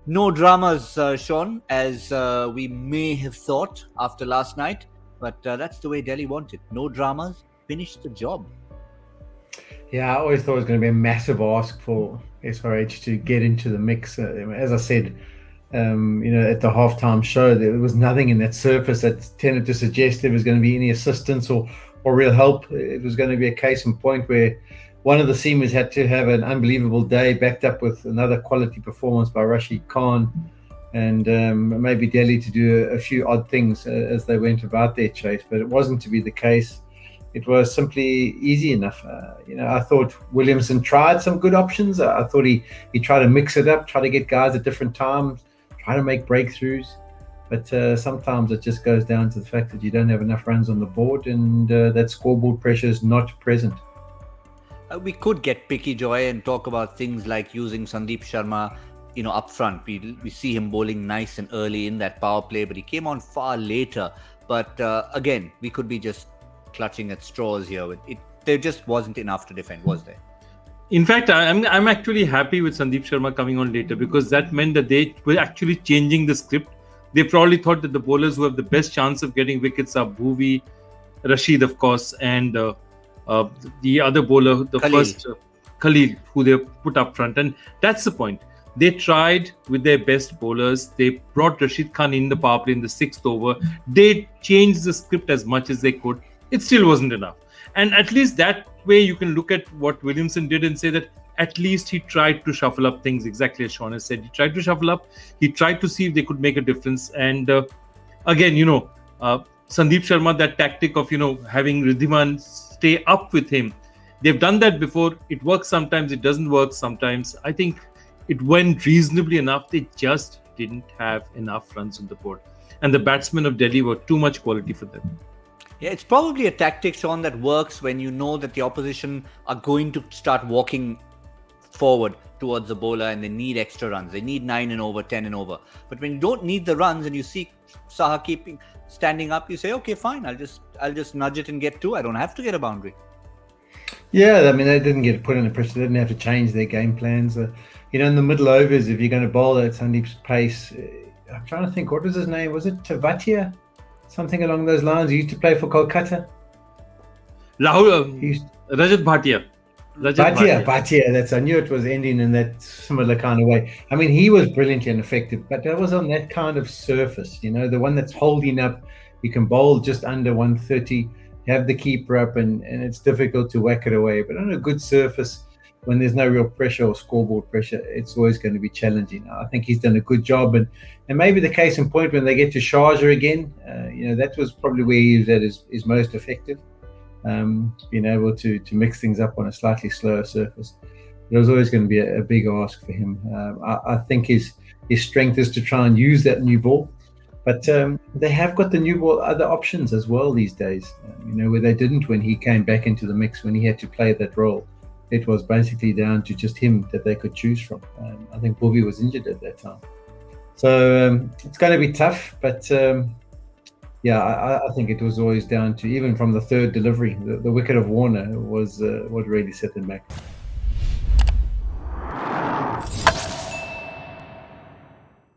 No dramas, Shaun, as we may have thought after last night, but that's the way Delhi wanted. No dramas, finish the job. Yeah, I always thought it was going to be a massive ask for SRH to get into the mix. As I said, at the halftime show, there was nothing in that surface that tended to suggest there was going to be any assistance or real help. It was going to be a case in point where one of the seamers had to have an unbelievable day, backed up with another quality performance by Rashid Khan, and maybe Delhi to do a few odd things as they went about their chase. But it wasn't to be the case. It was simply easy enough. I thought Williamson tried some good options. I thought he tried to mix it up, try to get guys at different times, try to make breakthroughs. But sometimes it just goes down to the fact that you don't have enough runs on the board, and that scoreboard pressure is not present. We could get picky, Joy, and talk about things like using Sandeep Sharma, up front. We see him bowling nice and early in that power play, but he came on far later. But again, we could be just clutching at straws here. There just wasn't enough to defend, was there? In fact, I'm actually happy with Sandeep Sharma coming on later, because that meant that they were actually changing the script. They probably thought that the bowlers who have the best chance of getting wickets are Bhuvi, Rashid, of course, and the other bowler, the Khalil. first Khalil, who they put up front. And that's the point. They tried with their best bowlers. They brought Rashid Khan in the power play in the 6th over. They changed the script as much as they could. It still wasn't enough. And at least that way you can look at what Williamson did and say that at least he tried to shuffle up things, exactly as Shaun has said. He tried to shuffle up. He tried to see if they could make a difference. And again, Sandeep Sharma, that tactic of, having Ridhiman stay up with him. They've done that before. It works sometimes. It doesn't work sometimes. I think it went reasonably enough. They just didn't have enough runs on the board. And the batsmen of Delhi were too much quality for them. Yeah, it's probably a tactic, Shaun, that works when you know that the opposition are going to start walking forward towards the bowler and they need extra runs. They need 9 and over, 10 and over. But when you don't need the runs and you see Saha standing up, you say, okay, fine, I'll just nudge it and get 2. I don't have to get a boundary. Yeah, they didn't get put under pressure. They didn't have to change their game plans. In the middle overs, if you're going to bowl at Sandeep's pace, I'm trying to think, what was his name? Was it Tavatia? Something along those lines. He used to play for Kolkata. Rajat Bhatia. Bhatia. I knew it was ending in that similar kind of way. I mean, he was brilliantly ineffective, but that was on that kind of surface, the one that's holding up. You can bowl just under 130, have the keeper up, and it's difficult to whack it away. But on a good surface, when there's no real pressure or scoreboard pressure, it's always going to be challenging. I think he's done a good job, and maybe the case in point when they get to Sharjah again, that was probably where he was at his most effective. Being able to mix things up on a slightly slower surface. It was always going to be a big ask for him. I think his strength is to try and use that new ball, but they have got the new ball other options as well these days. Where they didn't when he came back into the mix, when he had to play that role. It was basically down to just him that they could choose from. I think Bhuvi was injured at that time. So it's going to be tough, but I think it was always down to, even from the third delivery, the wicket of Warner was what really set them back.